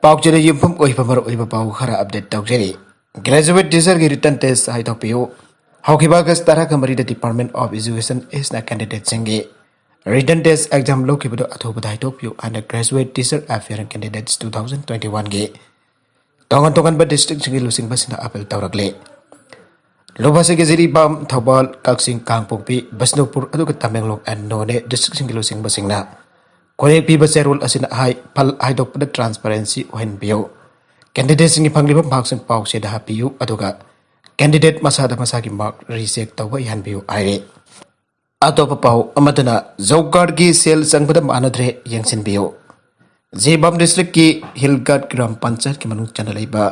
पाउचेद युफम ओइफमर ओइब पाउ खरा अपडेट तौजरी ग्रेजुएट टीचर की रिटर्न टेस्ट हाइदोपियो हौकिबा अगस्त 10 कमरी डिपार्टमेंट ऑफ एजुकेशन इस ना कैंडिडेट सिंगे रिटर्न टेस्ट एग्जाम लोकिबदो अथोबदा हाइदोपियो एंड ग्रेजुएट टीचर अफेयर कैंडिडेट्स 2021 गे तोंगन तोंगन बा डिस्ट्रिक्ट सिंगे लुसिंग बसिना अपील तौरकले लोबासे के जिरीबाम थौबाल काक्सिंग कांगपोकपी बसनुपुर अदुग तमेंगलोंग एंड नोने डिस्ट्रिक्ट सिंगे लुसिंग बसिंगना कोई पीब सेरुल असिन हाई फल हाइदोपद ट्रांसपेरेंसी ओहनबियो कैंडिडेट सिंगी फंगलिबा मार्क्स पाउसे दा हापियु अदुगा कैंडिडेट मसादा मसागी मार्क रिजेक्ट तौबा यानबियु आइरे अतोप पाउ अमदना जॉब कार्ड की सेल संगबद मानद्रे यंगसिनबियो जेबाम डिस्ट्रिक्ट की हिलगाट ग्राम पंचायत की मनु चनलेबा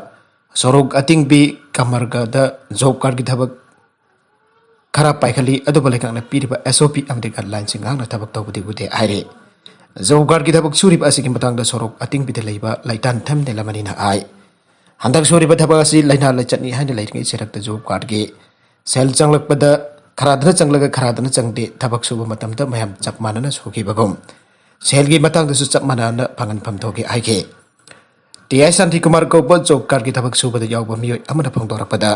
सोरोग अतिंगबी कमरगा जॉब कार्ड की थबक खरा पाइखली अदुबलेकांगना पीरिबा एसओपी अमदे गाइडलाइन सिंगांगना थबक तौबदी बुदे आइरे जॉब कार्ड की थबक सूरीब असिगी मतंगदा सोरोक अतिंगबीते लेबा लाइटान थमने लमनिना आइ हंदक सूरीब थबक असि लाइना लचटनी हाइने लाइरिंग सेरक जॉब कार्ड के सेल चंगलकपदा खरादना चंगलगा खरादना चंगदे थबक सुब मतमदा मयाम चप मानना सुखिबगम सेल की मतंगदसु चप मानना फंगन फमथोगे आइके TI Shanti Kumar गौब job card की थबक सुबदा यावबा मियोय अमना फंगदोरकपदा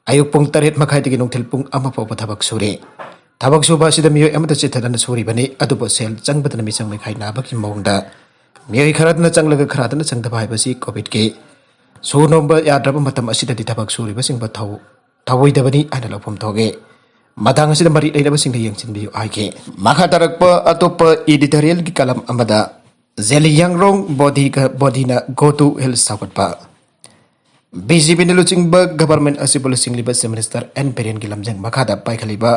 अयुक पुंग 8 मखाइदगी नुंथिल पुंग अमा फावबा थबक सुरे थबक सुबा असिदा मियोय अमदा चिथदना सुरिबने अदुबो सेल चंगबदना मिसंग मेखाइ नाबकी मौंगदा मियोय खरादना चंगलगा खरादना चंगदबा हाइबसी कोविड के सुनोंबा याद्रबा मतम असिददि थबक सुरिबा सिंगबा थवोइदबनी आइना लौफम थोगे मतांग असिदा मरि लेनबा सिंगदे यंगसिनबियो आइके मखा तरकपा अतोप एडिटोरियल की कलम अमदा जेलियांगरोंग बॉडीना गो टू हिल्स सावटपा बीजेपी ने लुचिंगबा गवर्नमेंट असिबुल सिंगलिबा मिनिस्टर एन पेरियन की लमजंग मखादा पाइखलिबा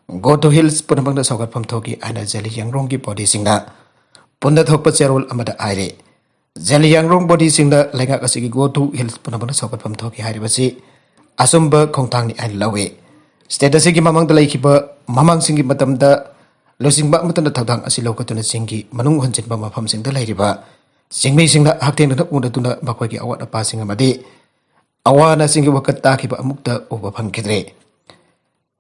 गो टू हिल्स पुनमंगदा सौगतफम थोगी आइना जेलियांगरोंग की बॉडी सिंगना पुंदा थोकपा चेरोल अमदा आइरे जेलियांगरोंग बॉडी सिंगना लेंगा असिगी गो टू हिल्स पुनमंगदा सौगतफम थोगी हाइरिबसी असुंबा खोंगथांगनी आइन लवे स्टेट असिगी ममंगदा लेखिबा ममंग सिंगी मतमदा लुसिंगबा मतंदा थौदांग असि लौकतुना सिंगी मनुंग हंजिनबा मफम सिंगदा लेरिबा सिंगमी सिंगना हक्तेंगना उनदुना मखोइगी अवाट अपा सिंग अमदी अवाना सिंगी वकत ताखिबा अमुक्ता उबा फंगखिद्रे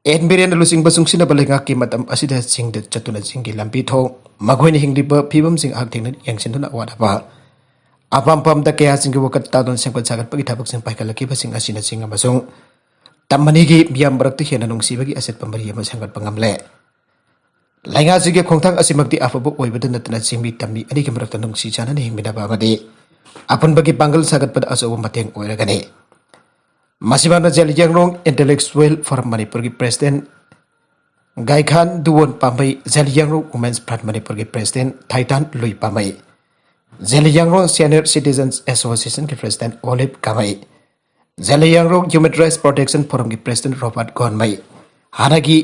एन बिरेन लुसिंग बसुंगसिना बलेंगा की मतम असिदा सिंगद चतुना सिंगी लंबी थो मखोइनि हिंगलिबा फिबम सिंग हक्तेंगना यंगसिनदुना अवाट अपा अपम द कया सिंगी वकत तादुन सेंगपत सागतपगी थबक सिंग पाइखलकिबा सिंग असिना सिंग अमसुंग तमनिगी मियाम बरक्ति हेना नुंगसिबगी असेत पमरी अमा सेंगत पंगमले लाइंगा सिगे खोंगथांग असिमक्ति आफबु ओइबद नतना सिंगबी तम्बी अनिगे मरक्ता नुंगसि चानना हिंगमिनाबा अमदि अपनबगी पांगल सागतपद असोब मतेंग ओइरगने मसिबाना जेलियांगरोंग इंटेलेक्चुअल फॉरम मणिपुर की president Gaikhan Duan Pamei Zeliangrong women's front Manipur की president Thaitan Lui Pamei Zeliangrong senior citizens association के president Olive Kamei Zeliangrong human rights protection forum की प्रेसिडेंट रॉबर्ट गोनमई हानागी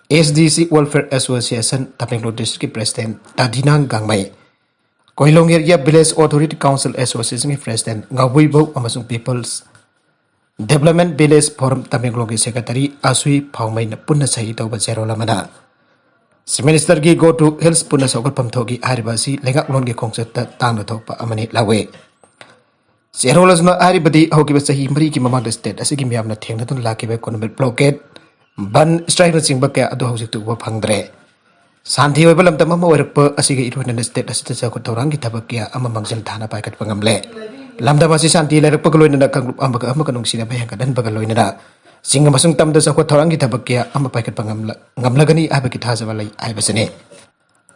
SDC welfare association Tamenglong district की president Tadinang Gangmei Koilong area village authority council association के president Gawuibo Amsung people's development village forum Tamenglong की secretary असुई फाउमई पुनः सही तौब जेरोलमना minister की गो टू हिल्स पुनः सौगतफम थोगी हारिबासी लेंगालोन के खोंगचत तांग थोपा अमने लावे जेरोलजमा हारिबदी हौकिबा सही मरी की ममांग स्टेट असिगी मियामना थेंगनतुन लाकिबे इकोनॉमिक ब्लॉकेट बन स्ट्राइक चिंबा कया अदो हौजिक तुबा फंगद्रे शांति ओइबा लमतम अमा ओइरकपा असिगी इरोनन स्टेट असिता जाको तौरांगी थबक कया अमा मंगजन थाना पाइकत पंगमले लमदमासी शांति लेरकपा लोइनना कंगरुप अमका अमका नुंगसिना भयंका दनबगा लोइनना सिंग मसुंग तमदा जाको तौरांगी थबक कया अमा पाइकत पंगमला ngamlagani abaki thajaba lai aibasene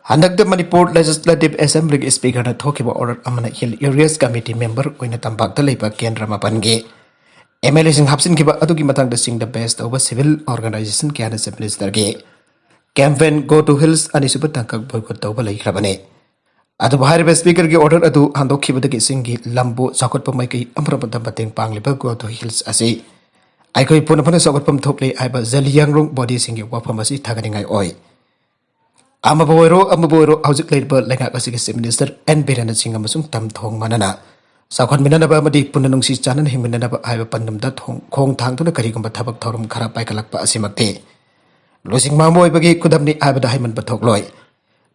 handakda manipur legislative assembly ki speaker na thokiba order amana hill areas committee member oina tambak da leiba kendra mapange MLA sing hapsin kiba adugi matang da sing the best over civil organization kya na minister ge campaign go to hills ani subat tangkak boycott tawba lai khrabane adu bahari speaker ki order adu handokhiba da ki singi lambu sakot pamai ki amra badam bateng pangliba go to hills asi aikoi puna puna sakotpam thople aiba zeliyangrong body singi wafam asi thaganingai oi amaboiro hauzik leiba lenga asigi minister en berana singa masung tam thong manana sakon minana ba madi puna nungsi chanan himinana ba aiba pandam da thong khong thang tuna kari gamba thabak thorum khara pai kalakpa asimakte losing mamoi bagi kudamni aiba da haiman bathok loi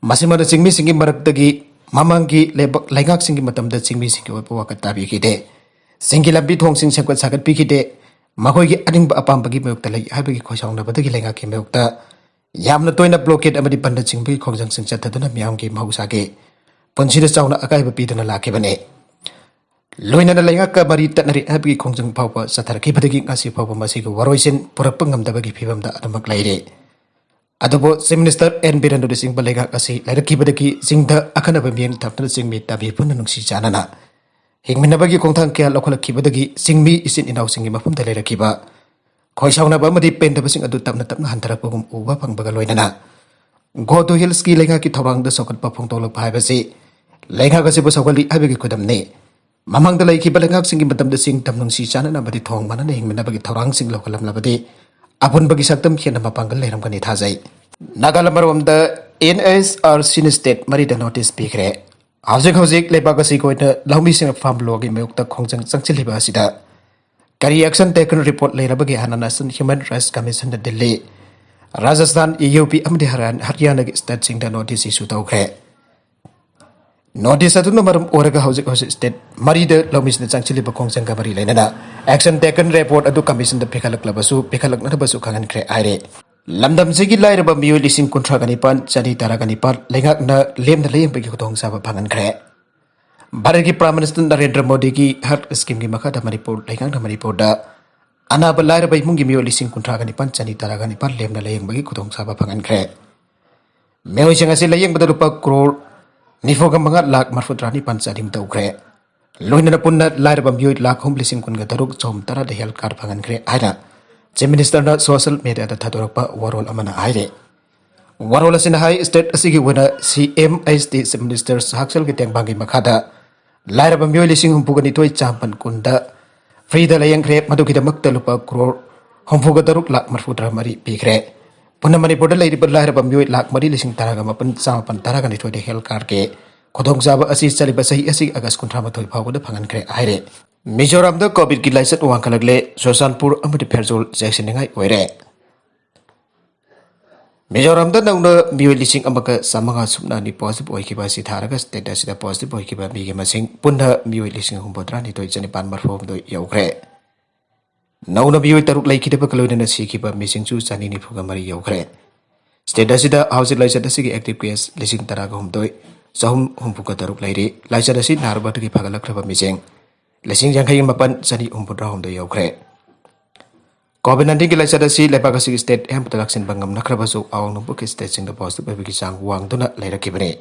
masimana singmi singi marakdagi mamangi lebak lengak singi matam da singmi singi wa ka tabi kide singi labi thong sing sakot sagat pikide मखोई अनिंग अपाम्बगी मयुक्त लई हाइबगी खोसाउना बदगी लेंगा के मयुक्त यामना तोइना blockade अमदी पंडित सिंह भी खोजंग सिंह चथदुना मियाम के महौसा के पंसिदा चाउना अकाइब पीदना लाके बने Loinana laingaka mari tatnari habi kongjang paupa satarkibadagi ngasi paupa masiga waroisin purapang ngamdabagi phibamda adamak laire. Adobo Chief Minister N. Birendo Singh Balega kasi lairkibadagi singda akanaba miyang tapna singmi tabi punna nungsi janana. Hingminabagi kongtang kaya lokalakibadagi singmi isin inaw singi mapumda lairakiba. Koisauna ba madi pendaba sing adu tapna hantara pagum uba pangbaga loinana. Go to Hills ki lenga ki thorang da sokat papong tolak basi. Lenga kasi bu sokali abigi kudamne. Mamang dalai ki balangak singi batam da sing tam nung si chana na badi thong mana na hingmina bagi thorang sing lokalam labadi apun bagi saktam khian na mapanggal leram kani thazai nagalamar da NSRC state mari da notice pikre hauzik lepa kasi ko ina laumi sing farm logi meuk ta khongjang changchili ba sida kari action taken report le rabagi hanana sun human rights commission da delhi Rajasthan UP amdi Haryana state sing da notice issue tawkre Notice atu maram oraga hauzik state mari da lomis na changchili ba khongjang ka mari lena action taken report adu commission da pekhalak labasu pekhalak na basu khangan kre aire lamdam sigi laira ba miyo lising kontra kanipan chani tara kanipan lengak na lem na lem bagi khotong sa ba phangan kre Bharat ki Prime Minister Narendra Modi ki health scheme ki makha da Manipur lengak na Manipur da ana ba laira ba mungi miyo lising kontra kanipan chani tara kanipan lem na lem bagi khotong sa ba phangan kre Meoi singa si layeng ba rupa crore Nifoga mga lak marfudrani pansadim taukre. Loina na punna lair bamyoy lak humblisim kun gadaruk chom tara de health card pangan kre aira. Chief Minister na social media da thadorok pa warol amana aire. Warol asin high state asigi wana CMISD Chief Minister sahaksal ki tiang bangi makada. Lair bamyoy lising humpuga nitoy champan kunda. Frida layang kre madu kita makta lupa kror. Humpuga daruk lak marfudra mari pikre. Punna Manipur da lairi berlahir bamyoy lak mari lising taraga mapan sama pan taraga nitoy de health card ke kodong zaba asi chali basahi asi agas kontra mathoi phaw da phangan kre aire Mizoram da covid ki laisat wangkalagle Sosanpur amadi Pherjol jackson ngai oire Mizoram da nangna miyoy lising amaka samanga supna ni positive oikiba si tharaga state da sida positive oikiba mi ge masing punna miyoy lising humbodra nitoy chani pan marfom do yaukre Nauna biyoy taruk lai kita pakaloy na sikiba missing chu chani ni phuga mari yaukre State asida house laisat asigi active case lising taraga humdoi sahum humpuka taruk lairi laisat asi narba ki phagalak raba miseng lising jangkai mapan chani humpudra humdoi yaukre COVID-19 ki laisat asi lepak asigi state em talaksin bangam nakraba su awang numpu ki state sing da positive bagi sang wang duna lairakibane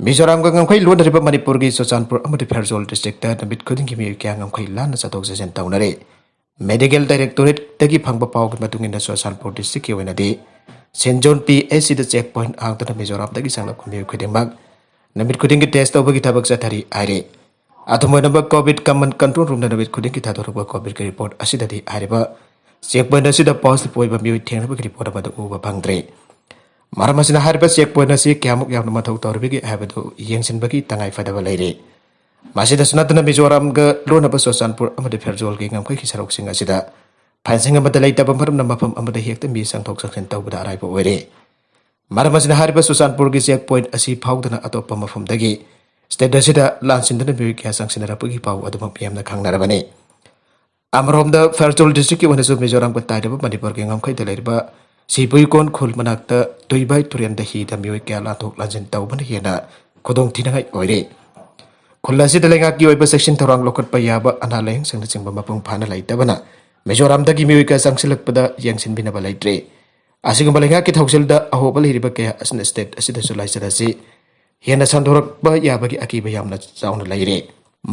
Mizoram ka ngamkai luan dari Manipur ki Sosanpur amadi Pherjol district da namit kuding ki miyo kya ngamkai lan sa tok jasen taunare Medical Directorate dagi phangba paw ki matungin da Sosanpur district ki wena di St John PSC da checkpoint ang da Mizoram dagi sanglap ki miyo kuding mag namit kuding ki test bagi tabak sa thari aire Atumoy namba COVID common control room da namit kuding ki thadorok ba COVID ki report asida di aire ba checkpoint asida positive oiba miyo thengna ba ki report ba da uba phangdre Maramasina harba checkpoint asi kyamuk yam mathau torbigi habadu yengsin bagi tangai fadaba laire masida sunatna Mizoram ga lona ba Sosanpur amade Pherjol gi ngamkai ki sarok singa sida phansing amada laita bamharam na mafam amada hekta mi sang thok saksen tawbada arai ba oire Maramasina harba Sosanpur gi checkpoint asi phawdana atoppa mafam dagi state asida lansindana bi kya sangsinara pagi paw aduma pm na khangnarabani amrom da Pherjol district ki wanasu Mizoram ga taida ba Manipur gi ngamkai da lairba Sipui kon khul manakta tuibai turian da hi da mioi kya la thok lanjin taw ban hiana kodong thinangai oire khulla si dalenga ki oiba section thorang lokat pa yaba ana leng sang chingba mapung phana laita bana Mizoram da ki mioi ka sangsilak pada yangsin bina balaitre asigam balenga ki thoksel da ahobal hiriba kya asna state asida sulai sarasi hiana sandorak ba yaba ki akiba yamna chauna laire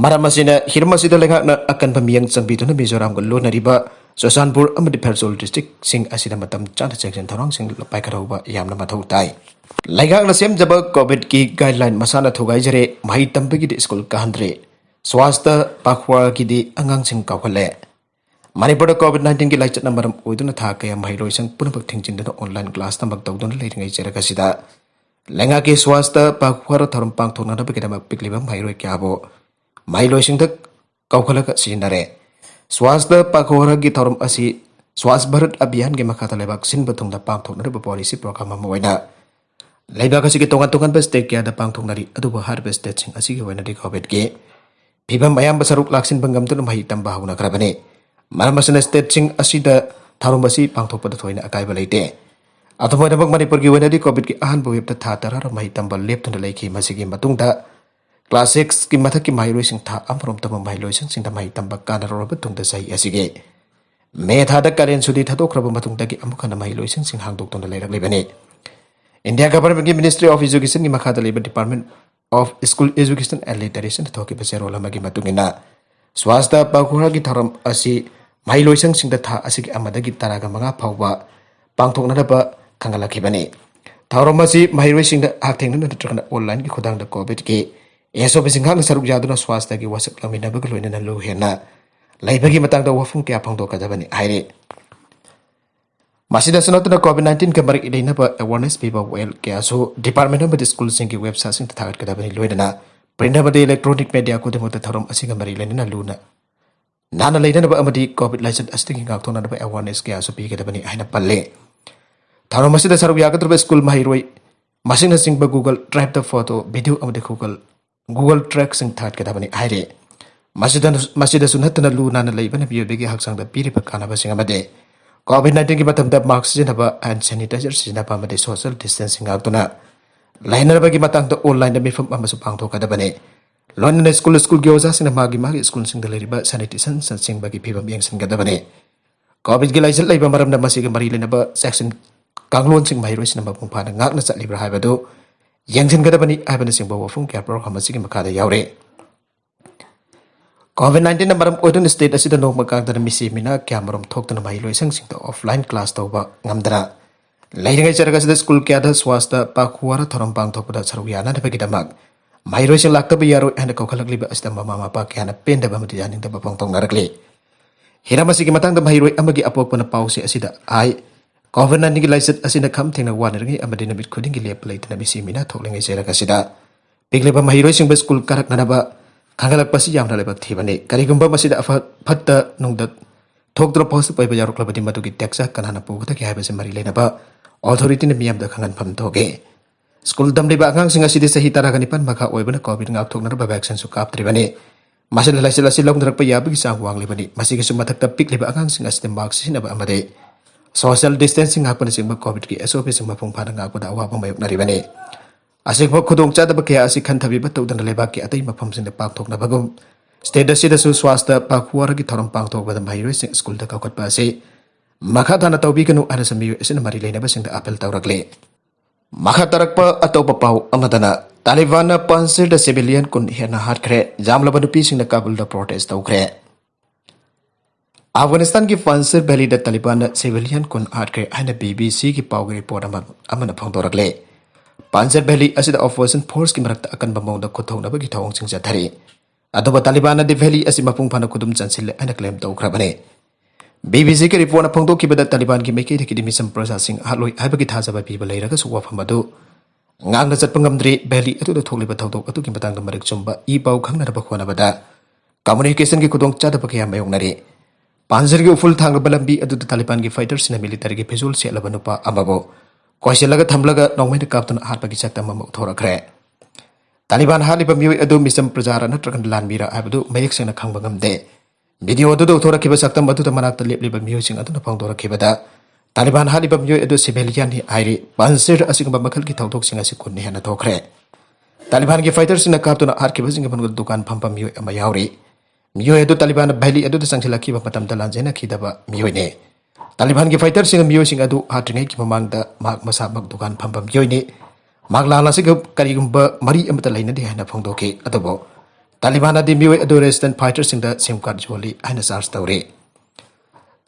maramasina hirmasida lenga na akan pamiyang sangbituna Mizoram ko lo nariba Sosanpur amadi Pherjol district sing asida matam chana section thorang sing lapai karauba yamna mathau tai laigak na sem jaba covid ki guideline masana thugai jare mai tampegi di school kahandre swasta pakhwa ki di angang sing kakhale Manipur COVID-19 ki laichat number oiduna tha kaya mai roisang punapak thingjin da online class tambak tawdun leiringai jeraga sida lenga ki swasta pakhwa thorum pang thona da bekida pikliba mai roi kyabo mai loising dak kaukhala ka sinare Swasta pakhora gi thorum asi Swas Bharat Abhiyan gi makata lebak sin batung da pang thok na policy program moina lebak asi gi tongan ba state kya da pang thok nari adu bahar ba state sing asi gi wena di covid ge phibam ayam basaruk laksin bangam tu mai tamba huna krabane maramasana state sing asi da tharum asi pang thok pa da thoina akai ba leite atoma da bang Manipur gi wena di covid gi ahan bo yep ta tha tara mai tamba lep tu lai ki masi gi matung da Class 6 ki mathak ki mahiloi sing tha amrom tam mahiloi sing da mahi tamba kana ro ba tung da sai asige me tha da karen sudi tha dok raba matung da ki amukha na mahiloi sing hang dok tung da leirak lebani India government ki Ministry of Education ki makha da leba Department of School Education and Literacy tho ki base rola magi matungina swasta pakhura ki tharam asi mahiloi sing da tha asigi amada ki taraga manga phawba pangthok na ba khangala ki bani tharam asi mahiloi sing da hak theng na tra online ki khudang da covid ki Eso bisinghan saruk jaduna swasta ki wasak lamina baglo ina lu hena laibagi matang da wafung kya phang do ka dabani aire Masida sanatuna COVID-19 ka marik ilaina ba awareness paper well kya so department of the school sing ki website sing thagat ka dabani loidana print ba electronic media ko demo ta tharom asiga mari ilaina luna nana leidana ba amadi covid license asting ngak thona ba awareness kya so pi ka dabani aina palle tharom masida saruk yagadra ba school mahiroi masina sing ba Google Drive the photo video amadi Google Track sing that ka dabani aire masida sunatna lu nana leibana bi begi haksang da piri pa kana ba sing amade COVID-19 ki matam da mask sin ba hand sanitizer sin ba amade social distancing agtuna lainer ba ki matang da online da mifam amasu pangtho ka dabani lon school gi oza sin magi school sing da leriba sanitation sing ba ki phibam yang sin ka dabani COVID gi laisal leiba maram da masiga mari lena ba section kanglon sing mai roi sin ba pung phana ngak na chat libra hai ba do Yangsin kada bani abana sing bawa fung kya program masih makada yaure. COVID-19 na maram oidon state asida no makang da misi mina kya maram thok da mai loi sang sing da offline class to ba ngamdara. Lairingai charaga sida school kya da swasta pa khuara thoram pang thok da charu yana da bagida mag. Mai roi sing lakta ba yaro anda ko khalak liba asida mama pa kya na pen da ba mati janing da ba pang tong narakli. Hira masih matang da mai roi amagi apok pana pause asida ai COVID-19 ki laiset asina kham thengna wan ringi amadi namit khuding ki lep laitna misi mina thoklengai sera kasida pigleba mahiroi sing school karak nanaba khangalak pasi yamna leba thibane karigumba masida afa phatta nungda thokdro post pai bajar klabadi matu ki taxa kanana pu ta ki haiba se mari lena ba authority ne miyam da khangan pham thoge school dam leba angang singa sidi sahi tara gani pan makha oibana covid ngak thokna ba vaccine su kap tribane masala laisela silong drak pa yabi ki sang wang lebani masigi su mathak ta pigleba angang singa sidi mark sina ba amade Social distancing happen sing COVID ki SOP sing mapung phana nga ko da wa pang mayok nari bane asik phok khudong cha da ba kya asik khan thabi ba to dan leba ki atai mafam sing da pak thok na bagum state da su swasta pa khuara ki thoram pang thok ba da mai sing school da ka kot pa se makha thana tawbi kanu ana sami sin mari leina ba sing da apel tawrakle makha tarak pa ato pa pau amadana Taliban na pansir da civilian kun hena hat khre jamla ba nupi sing da Kabul da protest taw khre Afghanistan की फांसर valley the Taliban civilian कुन आटके आइना BBC की पावगे report अमन फोंदोरकले पांसर valley असिद operation force की मरक्ता अकन बमोंदा खुथौनब की थौंग सिंग जथरी अदोबा Taliban the valley असि मपुंग फाना खुदुम चनसिल आइना क्लेम तौखरबने BBC की रिपोर्ट फोंदो की बद तालिबान की मेके की मिसम प्रोसेसिंग हालोय हाबगी थाजबा पीबा लेरगा सुवा फमदु ngang na chatpangam dri valley atu da thokliba thawdok atu ki batang da marik chumba I pau khangna ba khona bada communication ki khudong cha da ba kya mayong nari Panzer ki uful thang balambi adu Taliban ki fighters na military ki visual se alaba nupa amabo koiselaga thamlaga nongmai kaptan harpa ki sakta mam thorakre Taliban haliba mioi adu misam prajara na trakan lanmira abadu mayek sena khangbangam de video adu thorakiba sakta adu ta manak lepliba mioi sing adu na phang thorakibada Taliban haliba mioi adu civilian hi airi Panzer asigba makhal ki thawdok singa sikun ni hana thokre Taliban ki fighters na kaptan harkiba singa bangal dukan phampa mioi amayauri Miyo edu Taliban bhali edu sangchila ki ba matam dalan jena ki daba miyo ne Taliban ki fighter sing miyo sing adu hatringai ki mamang da mak masa mak dukan phambam miyo ne mak lala sig kari gumba mari amta laina de hana phongdo ke adobo Taliban adi miyo edu resistant fighter sing da sim card joli hana sars tawre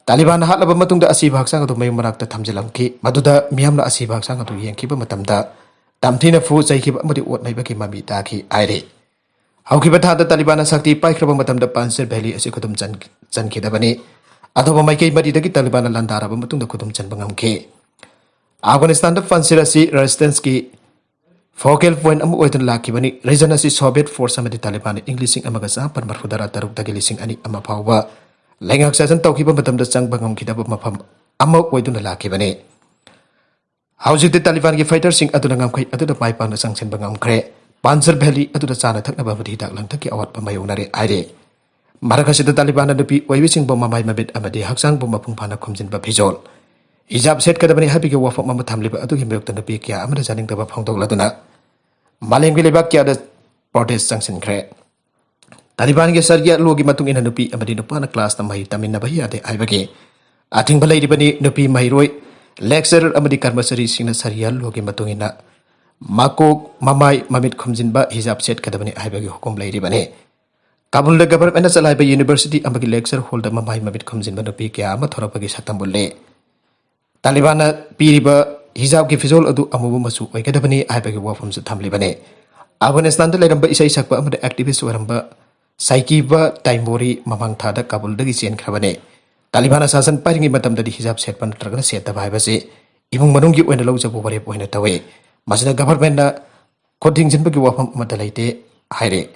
Taliban hatlaba matung da asi bhag sang adu mayum marak ta thamjilam ki maduda miyam na asi bhag sang adu yeng ki ba matam da tamthina fu chai ki ba amadi ot nai ba ki mami ta ki aire Haukiba thada Taliban sakti paikraba matam da Panjshir Valley asi khudum chan khidabani adoba maikei mari dagi Taliban landara ba matung da khudum chan bangam ke Afghanistan da Panjshir asi resistance ki focal point amu oidun lakibani region asi Soviet force amadi Taliban Englishing amaga sa parmar hudara taruk dagi lising ani ama phawba lengak sajan tawkiba matam da chang bangam khidaba mafam ama oidun lakibani Haujik de Taliban ki fighter sing aduna ngam khai aduna mai pang na sangchen bangam khre Panjshir Valley atu da chana thakna ba budi dak lang thaki awat pa mayong nare aire Marakasi da Taliban na dupi waiwising bomba mai mabit amadi haksang bomba phung phana khumjin ba phijol Ijab set kadabani happy ke wafak mama thamli ba atu himrek ta dupi kya amada janing da ba phangdok laduna Malem gi lebak kya da protest changsinkhre Taliban ge Sharia law gi matung ina nupi amadi nupana class na mahi tamin na bahi ade aibage ating balai ribani nupi mahiroi lecturer amadi karmasari singna Sharia law gi matung ina makok mamai mamit khumjinba hijab set kadabani aibage hukum lai ribani Kabul da government na salai ba university amagi lecture hall da mamai mamit khumjinba nupi kya ama thorapagi satam bulle Taliban na piriba hijab ki fizol adu amubu masu oikadabani aibage wafum su thamli bane Afghanistan da leramba isai sakba amada activist waramba Saikiba Taimori mamang thada Kabul dagi chen khrabane Taliban sasan paringi matam dadi hijab set pan tragana set bai base imung manung gi oina lawja bo bare poina tawe masina government na koding jin bagi wafam madalaite haire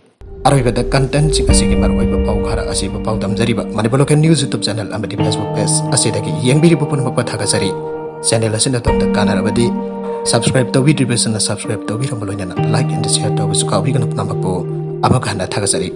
aroi content sing asigi maroi ba pau khara asi ba pau tamjari ba manipolo kan news youtube channel amadi facebook page asidagi yengbiri bopun makpa thaga sari channel asina tom da kanar abadi subscribe to video na subscribe to video maloina like and share to su kawi kan namako abakana thaga sari